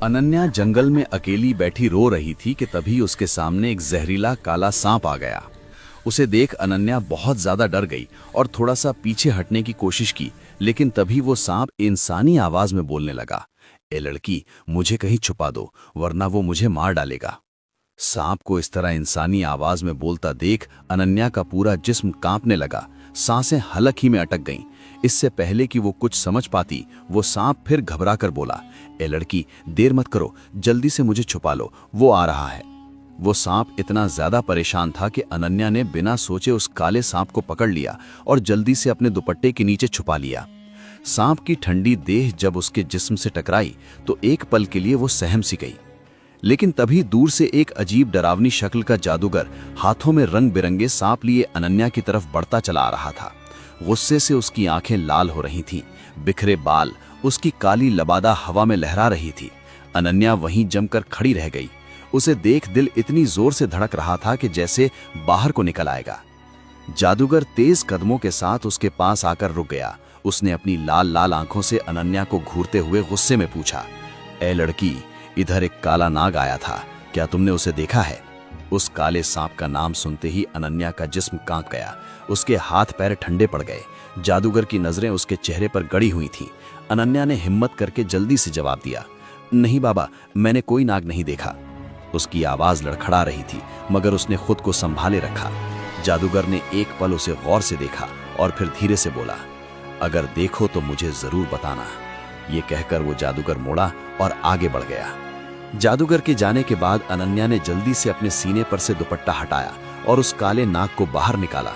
अनन्या जंगल में अकेली बैठी रो रही थी कि तभी उसके सामने एक जहरीला काला सांप आ गया। उसे देख अनन्या बहुत ज्यादा डर गई और थोड़ा सा पीछे हटने की कोशिश की, लेकिन तभी वो सांप इंसानी आवाज में बोलने लगा, ए लड़की, मुझे कहीं छुपा दो वरना वो मुझे मार डालेगा। सांप को इस तरह इंसानी आवाज में बोलता देख अनन्या का पूरा जिस्म कांपने लगा, सांसें हलक ही में अटक गईं। इससे पहले कि वो कुछ समझ पाती, वो सांप फिर घबरा कर बोला, ए लड़की, देर मत करो, जल्दी से मुझे छुपा लो, वो आ रहा है। वो सांप इतना ज्यादा परेशान था कि अनन्या ने बिना सोचे उस काले सांप को पकड़ लिया और जल्दी से अपने दुपट्टे के नीचे छुपा लिया। सांप की ठंडी देह जब उसके जिस्म से टकराई तो एक पल के लिए वो सहम सी गई, लेकिन तभी दूर से एक अजीब डरावनी शक्ल का जादूगर हाथों में रंग बिरंगे सांप लिए अनन्या की तरफ बढ़ता चला आ रहा था। गुस्से से उसकी आंखें लाल हो रही थीं, बिखरे बाल, उसकी काली लबादा हवा में लहरा रही थी। अनन्या वहीं जमकर खड़ी रह गई। उसे देख दिल इतनी जोर से धड़क रहा था कि जैसे बाहर को निकल आएगा। जादूगर तेज कदमों के साथ उसके पास आकर रुक गया। उसने अपनी लाल लाल आंखों से अनन्या को घूरते हुए गुस्से में पूछा, ए लड़की, इधर एक काला नाग आया था, क्या तुमने उसे देखा है? उस काले सांप का नाम सुनते ही अनन्या का जिस्म कांप गया, उसके हाथ पैर ठंडे पड़ गए। जादूगर की नजरें उसके चेहरे पर गड़ी हुई थीं। अनन्या ने हिम्मत करके जल्दी से जवाब दिया, नहीं बाबा, मैंने कोई नाग नहीं देखा। उसकी आवाज लड़खड़ा रही थी, मगर उसने खुद को संभाले रखा। जादूगर ने एक पल उसे गौर से देखा और फिर धीरे से बोला, अगर देखो तो मुझे जरूर बताना। ये कहकर वो जादूगर मुड़ा और आगे बढ़ गया। जादूगर के जाने के बाद अनन्या ने जल्दी से अपने सीने पर से दुपट्टा हटाया और उस काले नाग को बाहर निकाला।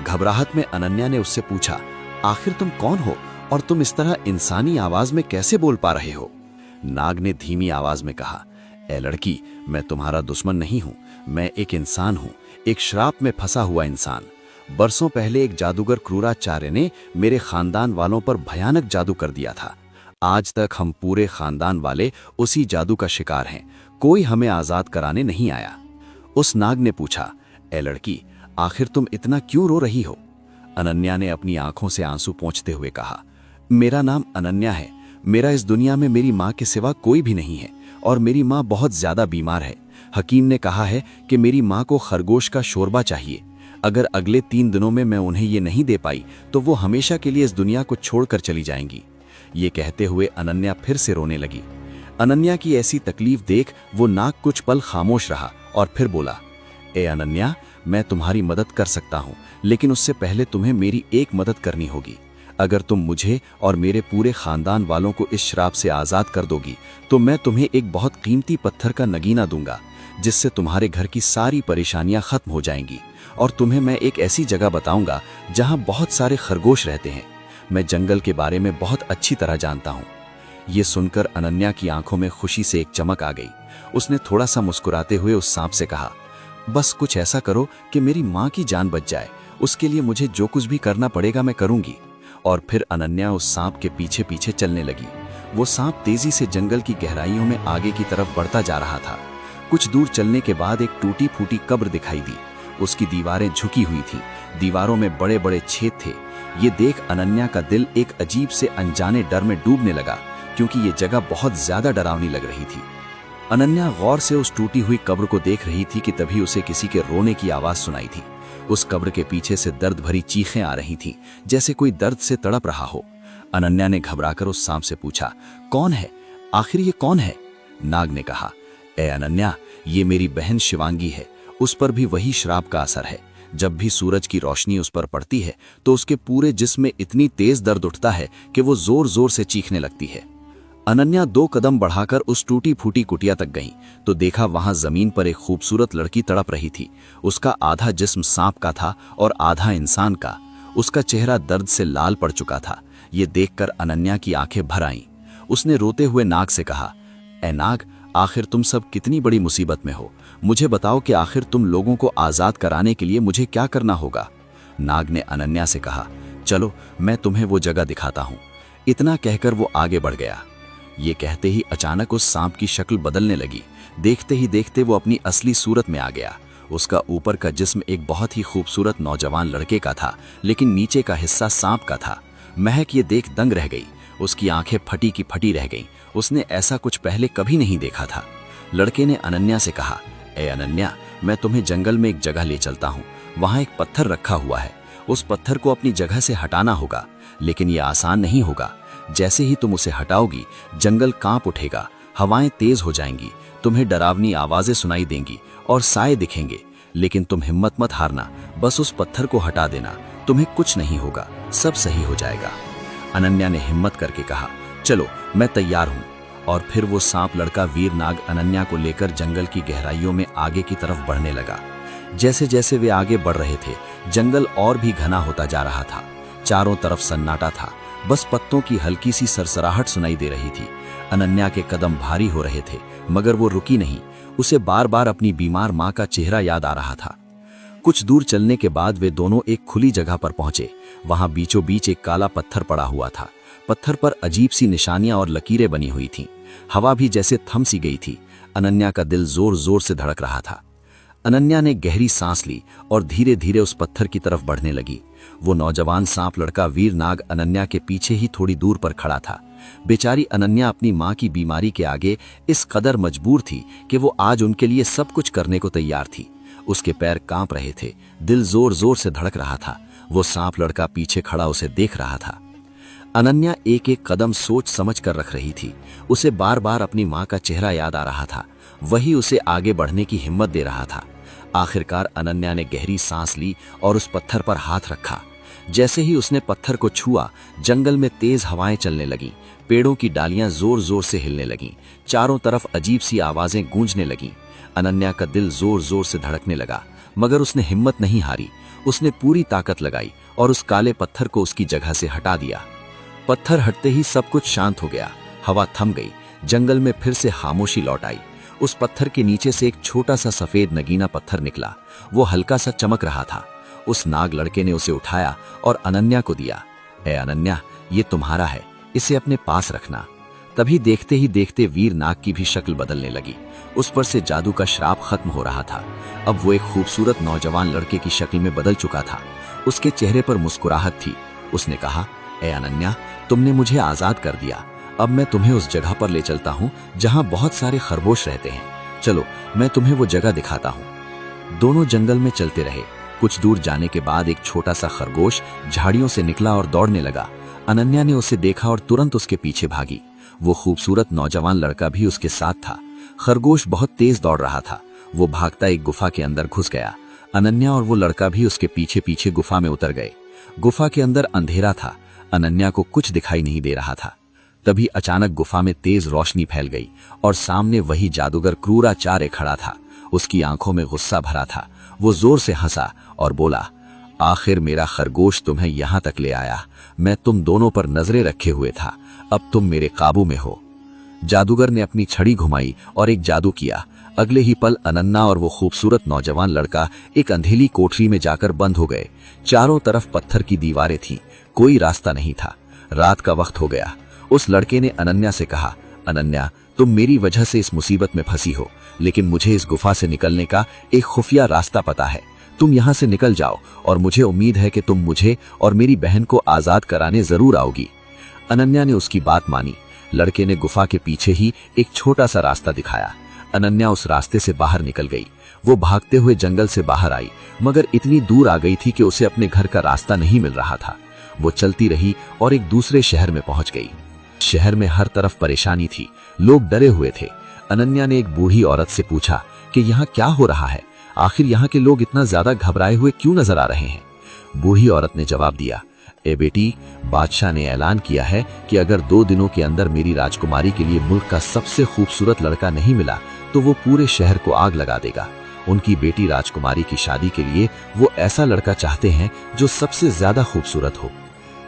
घबराहट में अनन्या ने उससे पूछा, आखिर तुम कौन हो और तुम इस तरह इंसानी आवाज में कैसे बोल पा रहे हो? नाग ने धीमी आवाज में कहा, ए लड़की, मैं तुम्हारा दुश्मन नहीं हूं, मैं एक इंसान हूं, एक श्राप में फंसा हुआ इंसान। बरसों पहले एक जादूगर क्रूराचार्य ने मेरे खानदान वालों पर भयानक जादू कर दिया था। आज तक हम पूरे खानदान वाले उसी जादू का शिकार हैं, कोई हमें आजाद कराने नहीं आया। उस नाग ने पूछा, ए लड़की, आखिर तुम इतना क्यों रो रही हो? अनन्या ने अपनी आंखों से आंसू पोंछते हुए कहा, मेरा नाम अनन्या है, मेरा इस दुनिया में मेरी माँ के सिवा कोई भी नहीं है और मेरी माँ बहुत ज्यादा बीमार है। हकीम ने कहा है कि मेरी माँ को खरगोश का शोरबा चाहिए। अगर अगले 3 दिनों में मैं उन्हें ये नहीं दे पाई तो वो हमेशा के लिए इस दुनिया को छोड़कर चली जाएंगी। ये कहते हुए अनन्या फिर से रोने लगी। अनन्या की ऐसी तकलीफ देख वो नाग कुछ पल खामोश रहा और फिर बोला, ए अनन्या, मैं तुम्हारी मदद कर सकता हूँ, लेकिन उससे पहले तुम्हें मेरी एक मदद करनी होगी। अगर तुम मुझे और मेरे पूरे खानदान वालों को इस श्राप से आज़ाद कर दोगी तो मैं तुम्हें एक बहुत कीमती पत्थर का नगीना दूंगा, जिससे तुम्हारे घर की सारी परेशानियां खत्म हो जाएंगी। और तुम्हें मैं एक ऐसी जगह बताऊंगा जहां बहुत सारे खरगोश रहते हैं। मैं जंगल के बारे में बहुत अच्छी तरह जानता हूं। ये सुनकर अनन्या की आंखों में खुशी से एक चमक आ गई। उसने थोड़ा सा मुस्कुराते हुए उस सांप से कहा, बस कुछ ऐसा करो कि मेरी माँ की जान बच जाए, उसके लिए मुझे जो कुछ भी करना पड़ेगा मैं करूंगी। और फिर अनन्या उस सांप के पीछे पीछे चलने लगी। वो सांप तेजी से जंगल की गहराइयों में आगे की तरफ बढ़ता जा रहा था। कुछ दूर चलने के बाद एक टूटी फूटी कब्र दिखाई दी। उसकी दीवारें झुकी हुई थीं, दीवारों में बड़े बड़े छेद थे। ये देख अनन्या का दिल एक अजीब से अनजाने डर में डूबने लगा, क्योंकि ये जगह बहुत ज्यादा डरावनी लग रही थी। अनन्या गौर से उस टूटी हुई कब्र को देख रही थी कि तभी उसे किसी के रोने की आवाज सुनाई थी। उस कब्र के पीछे से दर्द भरी चीखें आ रही थीं, जैसे कोई दर्द से तड़प रहा हो। अनन्या ने घबराकर उस सांप से पूछा, कौन है? आखिर ये कौन है? नाग ने कहा, ए अनन्या, ये मेरी बहन शिवांगी है। उस पर भी वही श्राप का असर है। जब भी सूरज की रोशनी उस पर पड़ती है तो उसके पूरे जिस्म में इतनी तेज दर्द उठता है कि वो जोर जोर से चीखने लगती है। अनन्या 2 कदम बढ़ाकर उस टूटी फूटी कुटिया तक गई तो देखा वहां जमीन पर एक खूबसूरत लड़की तड़प रही थी। उसका आधा जिस्म सांप का था और आधा इंसान का। उसका चेहरा दर्द से लाल पड़ चुका था। ये देखकर अनन्या की आंखें भर आईं। उसने रोते हुए नाग से कहा, ए नाग, आखिर तुम सब कितनी बड़ी मुसीबत में हो? मुझे बताओ कि आखिर तुम लोगों को आजाद कराने के लिए मुझे क्या करना होगा? नाग ने अनन्या से कहा, चलो मैं तुम्हें वो जगह दिखाता हूँ। इतना कहकर वो आगे बढ़ गया। ये कहते ही अचानक उस सांप की शक्ल बदलने लगी। देखते ही देखते वो अपनी असली सूरत में आ गया। उसका ऊपर का जिस्म एक बहुत ही खूबसूरत नौजवान लड़के का था, लेकिन नीचे का हिस्सा सांप का था। महक ये देख दंग रह गई। उसकी आंखें फटी की फटी रह गईं। उसने ऐसा कुछ पहले कभी नहीं देखा था। लड़के ने अनन्या से कहा, ए अनन्या, मैं तुम्हें जंगल में एक जगह ले चलता हूँ। वहाँ एक पत्थर रखा हुआ है। उस पत्थर को अपनी जगह से हटाना होगा, लेकिन यह आसान नहीं होगा। जैसे ही तुम उसे हटाओगी, जंगल कांप उठेगा, हवाएं तेज हो जाएंगी, तुम्हें डरावनी आवाजें सुनाई देंगी और साए दिखेंगे। लेकिन तुम हिम्मत मत हारना, बस उस पत्थर को हटा देना, तुम्हें कुछ नहीं होगा, सब सही हो जाएगा। अनन्या ने हिम्मत करके कहा, चलो मैं तैयार हूँ। और फिर वो सांप लड़का वीर नाग अनन्या को लेकर जंगल की गहराइयों में आगे की तरफ बढ़ने लगा। जैसे जैसे वे आगे बढ़ रहे थे, जंगल और भी घना होता जा रहा था। चारों तरफ सन्नाटा था, बस पत्तों की हल्की सी सरसराहट सुनाई दे रही थी। अनन्या के कदम भारी हो रहे थे, मगर वो रुकी नहीं। उसे बार बार अपनी बीमार माँ का चेहरा याद आ रहा था। कुछ दूर चलने के बाद वे दोनों एक खुली जगह पर पहुंचे। वहां बीचों बीच एक काला पत्थर पड़ा हुआ था। पत्थर पर अजीब सी निशानियां और लकीरें बनी हुई थीं। हवा भी जैसे थम सी गई थी। अनन्या का दिल जोर जोर से धड़क रहा था। अनन्या ने गहरी सांस ली और धीरे धीरे उस पत्थर की तरफ बढ़ने लगी। वो नौजवान सांप लड़का वीर नाग अनन्या के पीछे ही थोड़ी दूर पर खड़ा था। बेचारी अनन्या अपनी माँ की बीमारी के आगे इस कदर मजबूर थी कि वो आज उनके लिए सब कुछ करने को तैयार थी। उसके पैर कांप रहे थे, दिल जोर जोर से धड़क रहा था। वो सांप लड़का पीछे खड़ा उसे देख रहा था। अनन्या एक एक कदम सोच समझ कर रख रही थी। उसे बार बार अपनी माँ का चेहरा याद आ रहा था, वही उसे आगे बढ़ने की हिम्मत दे रहा था। आखिरकार अनन्या ने गहरी सांस ली और उस पत्थर पर हाथ रखा। जैसे ही उसने पत्थर को छुआ, जंगल में तेज हवाएं चलने लगीं, पेड़ों की डालियां जोर जोर से हिलने लगीं, चारों तरफ अजीब सी आवाजें गूंजने लगीं। अनन्या का दिल जोर जोर से धड़कने लगा, मगर उसने हिम्मत नहीं हारी। उसने पूरी ताकत लगाई और उस काले पत्थर को उसकी जगह से हटा दिया। पत्थर हटते ही सब कुछ शांत हो गया। हवा थम गई, जंगल में फिर से खामोशी लौट आई। उस पत्थर के नीचे से एक छोटा सा सफेद नगीना पत्थर निकला। वो हल्का सा चमक रहा था। उस नाग लड़के ने उसे उठाया और अनन्या को दिया। ए अनन्या, ये तुम्हारा है, इसे अपने पास रखना। तभी देखते ही देखते वीर नाग की भी शक्ल बदलने लगी। उस पर से जादू का श्राप खत्म हो रहा था। अब वो एक खूबसूरत नौजवान लड़के की शक्ल में बदल चुका था। उसके चेहरे पर मुस्कुराहट थी। उसने कहा, ए अनन्या, तुमने मुझे आजाद कर दिया। अब मैं तुम्हें उस जगह पर ले चलता हूँ जहाँ बहुत सारे खरगोश रहते हैं। चलो, मैं तुम्हें वो जगह दिखाता हूँ। दोनों जंगल में चलते रहे। कुछ दूर जाने के बाद एक छोटा सा खरगोश झाड़ियों से निकला और दौड़ने लगा। अनन्या ने उसे देखा और तुरंत उसके पीछे भागी। वो खूबसूरत नौजवान लड़का भी उसके साथ था। खरगोश बहुत तेज दौड़ रहा था। वो भागता एक गुफा के अंदर घुस गया। अनन्या और वो लड़का भी उसके पीछे पीछे गुफा में उतर गए। गुफा के अंदर अंधेरा था। अनन्या को कुछ दिखाई नहीं दे रहा था। तभी अचानक गुफा में तेज रोशनी फैल गई और सामने वही जादूगर क्रूराचार्य खड़ा था। उसकी आंखों में गुस्सा भरा था। वो जोर से हंसा और बोला, आखिर मेरा खरगोश तुम्हें यहां तक ले आया। मैं तुम दोनों पर नजरें रखे हुए था, अब तुम मेरे काबू में हो। जादूगर ने अपनी छड़ी घुमाई और एक जादू किया। अगले ही पल अनन्या और वो खूबसूरत नौजवान लड़का एक अंधेरी कोठरी में जाकर बंद हो गए। चारों तरफ पत्थर की दीवारें थीं, कोई रास्ता नहीं था। रात का वक्त हो गया। उस लड़के ने अनन्या से कहा, अनन्या, तुम मेरी वजह से इस मुसीबत में फंसी हो, लेकिन मुझे इस गुफा से निकलने का एक खुफिया रास्ता पता है। तुम यहाँ से निकल जाओ और मुझे उम्मीद है कि तुम मुझे और मेरी बहन को आजाद कराने जरूर आओगी। अनन्या ने उसकी बात मानी। लड़के ने गुफा के पीछे ही एक छोटा सा रास्ता दिखाया। अनन्या उस रास्ते से बाहर निकल गई। वो भागते हुए जंगल से बाहर आई, मगर इतनी दूर आ गई थी कि उसे अपने घर का रास्ता नहीं मिल रहा था। वो चलती रही और एक दूसरे शहर में पहुंच गई। शहर में हर तरफ परेशानी थी, लोग डरे हुए थे। अनन्या ने एक बूढ़ी औरत से पूछा कि यहाँ क्या हो रहा है, आखिर यहाँ के लोग इतना ज्यादा घबराए हुए क्यों नजर आ रहे हैं। बूढ़ी औरत ने जवाब दिया, ए बेटी, बादशाह ने ऐलान किया है कि अगर 2 दिनों के अंदर मेरी राजकुमारी के लिए मुल्क का सबसे खूबसूरत लड़का नहीं मिला तो वो पूरे शहर को आग लगा देगा। उनकी बेटी राजकुमारी की शादी के लिए वो ऐसा लड़का चाहते हैं जो सबसे ज्यादा खूबसूरत हो।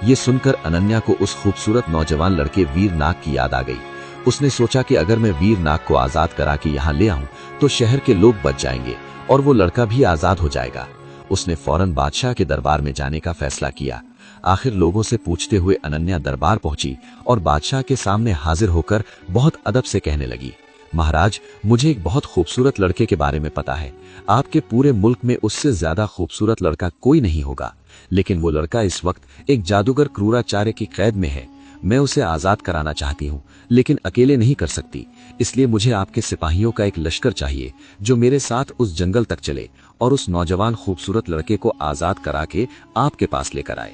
ये सुनकर अनन्या को उस खूबसूरत नौजवान लड़के वीर नाग की याद आ गई। उसने सोचा कि अगर मैं वीर नाग को आजाद करा के यहाँ ले आऊं तो शहर के लोग बच जाएंगे और वो लड़का भी आजाद हो जाएगा। उसने फौरन बादशाह के दरबार में जाने का फैसला किया। आखिर लोगों से पूछते हुए अनन्या दरबार पहुंची और बादशाह के सामने हाजिर होकर बहुत अदब से कहने लगी, महाराज, मुझे एक बहुत खूबसूरत लड़के के बारे में पता है। आपके पूरे मुल्क में उससे ज्यादा खूबसूरत लड़का कोई नहीं होगा, लेकिन वो लड़का इस वक्त एक जादूगर क्रूराचार्य की कैद में है। मैं उसे आजाद कराना चाहती हूँ, लेकिन अकेले नहीं कर सकती। इसलिए मुझे आपके सिपाहियों का एक लश्कर चाहिए जो मेरे साथ उस जंगल तक चले और उस नौजवान खूबसूरत लड़के को आजाद करा के आपके पास लेकर आए।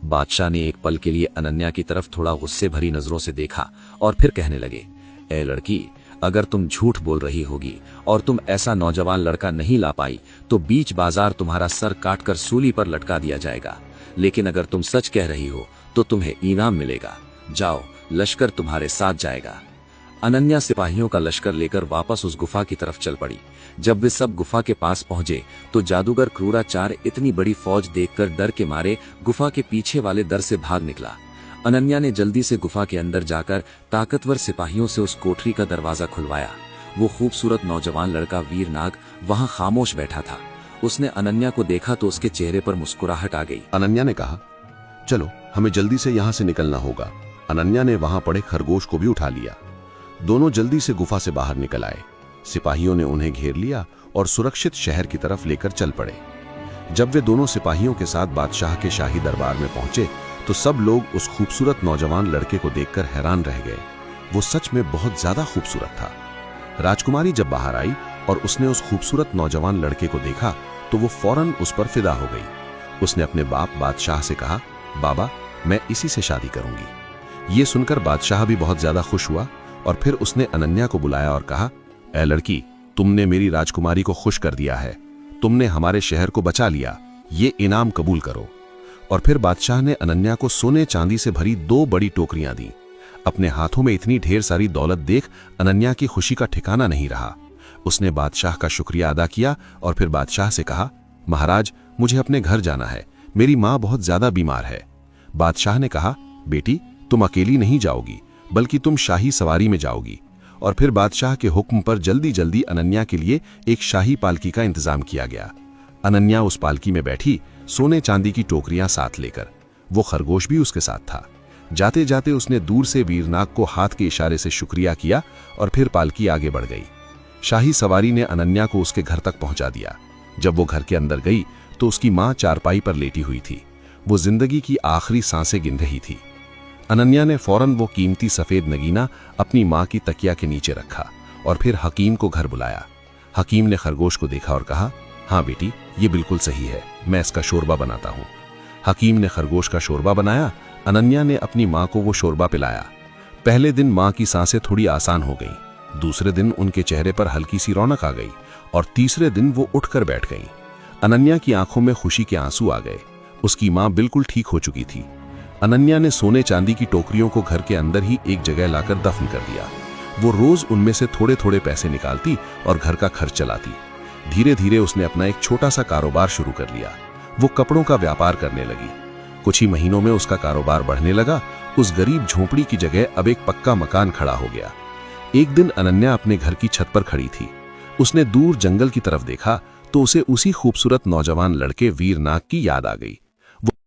बादशाह ने एक पल के लिए अनन्या की तरफ थोड़ा गुस्से भरी नजरों से देखा और फिर कहने लगे, ए लड़की, अगर तुम झूठ बोल रही होगी और तुम ऐसा नौजवान लड़का नहीं ला पाई तो बीच बाजार तुम्हारा सर काटकर सूली पर लटका दिया जाएगा। लेकिन अगर तुम सच कह रही हो तो तुम्हें इनाम मिलेगा। जाओ, लश्कर तुम्हारे साथ जाएगा। अनन्या सिपाहियों का लश्कर लेकर वापस उस गुफा की तरफ चल पड़ी। जब वे सब गुफा के पास पहुंचे तो जादूगर क्रूराचार इतनी बड़ी फौज देखकर डर के मारे गुफा के पीछे वाले दर से भाग निकला। अनन्या ने जल्दी से गुफा के अंदर जाकर ताकतवर सिपाहियों से उस कोठरी का दरवाजा खुलवाया। वो खूबसूरत नौजवान लड़का वीरनाग वहां खामोश बैठा था। उसने अनन्या को देखा तो उसके चेहरे पर मुस्कुराहट आ गई। अनन्या ने कहा, चलो हमें जल्दी से यहाँ से निकलना होगा। अनन्या ने वहां पड़े खरगोश को भी उठा लिया। दोनों जल्दी से गुफा से बाहर निकल आए। सिपाहियों ने उन्हें घेर लिया और सुरक्षित शहर की तरफ लेकर चल पड़े। जब वे दोनों सिपाहियों के साथ बादशाह के शाही दरबार में पहुंचे तो सब लोग उस खूबसूरत नौजवान लड़के को देखकर हैरान रह गए। वो सच में बहुत ज्यादा खूबसूरत था। राजकुमारी जब बाहर आई और उसने उस खूबसूरत नौजवान लड़के को देखा तो वो फौरन उस पर फिदा हो गई। उसने अपने बाप बादशाह से कहा, बाबा, मैं इसी से शादी करूंगी। ये सुनकर बादशाह भी बहुत ज्यादा खुश हुआ और फिर उसने अनन्या को बुलाया और कहा, ए लड़की, तुमने मेरी राजकुमारी को खुश कर दिया है। तुमने हमारे शहर को बचा लिया। ये इनाम कबूल करो। और फिर बादशाह ने अनन्या को सोने चांदी से भरी 2 बड़ी टोकरियां दी। अपने हाथों में इतनी ढेर सारी दौलत देख अनन्या की खुशी का ठिकाना नहीं रहा। उसने बादशाह का शुक्रिया अदा किया और फिर बादशाह से कहा, महाराज, मुझे अपने घर जाना है। मेरी माँ बहुत ज्यादा बीमार है। बादशाह ने कहा, बेटी, तुम अकेली नहीं जाओगी, बल्कि तुम शाही सवारी में जाओगी। और फिर बादशाह के हुक्म पर जल्दी जल्दी अनन्या के लिए एक शाही पालकी का इंतजाम किया गया। अनन्या उस पालकी में बैठी, सोने चांदी की टोकरियां साथ लेकर। वो खरगोश भी उसके साथ था। जाते जाते उसने दूर से वीरनाग को हाथ के इशारे से शुक्रिया किया और फिर पालकी आगे बढ़ गई। शाही सवारी ने अनन्या को उसके घर तक पहुंचा दिया। जब वो घर के अंदर गई तो उसकी मां चारपाई पर लेटी हुई थी। वो जिंदगी की आखिरी सांसें गिन रही थी। अनन्या ने फौरन वो कीमती सफेद नगीना अपनी मां की तकिया के नीचे रखा और फिर हकीम को घर बुलाया। हकीम ने खरगोश को देखा और कहा, हाँ बेटी, ये बिल्कुल सही है, मैं इसका शोरबा बनाता हूँ। हकीम ने खरगोश का शोरबा बनाया। अनन्या ने अपनी माँ को वो शोरबा पिलाया। पहले दिन माँ की सांसें थोड़ी आसान हो गईं। दूसरे दिन उनके चेहरे पर हल्की सी रौनक आ गई और तीसरे दिन वो उठकर बैठ गईं। अनन्या की आंखों में खुशी के आंसू आ गए। उसकी माँ बिल्कुल ठीक हो चुकी थी। अनन्या ने सोने चांदी की टोकरियों को घर के अंदर ही एक जगह लाकर दफन कर दिया। वो रोज उनमें से थोड़े थोड़े पैसे निकालती और घर का खर्च चलाती। धीरे धीरे उसने अपना एक छोटा सा कारोबार शुरू कर लिया। वो कपड़ों का व्यापार करने लगी। कुछ ही महीनों में उसका कारोबार बढ़ने लगा। उस गरीब झोंपड़ी की जगह अब एक पक्का मकान खड़ा हो गया। एक दिन अनन्या अपने घर की छत पर खड़ी थी। उसने दूर जंगल की तरफ देखा तो उसे उसी खूबसूरत नौजवान लड़के वीरनाग की याद आ गई।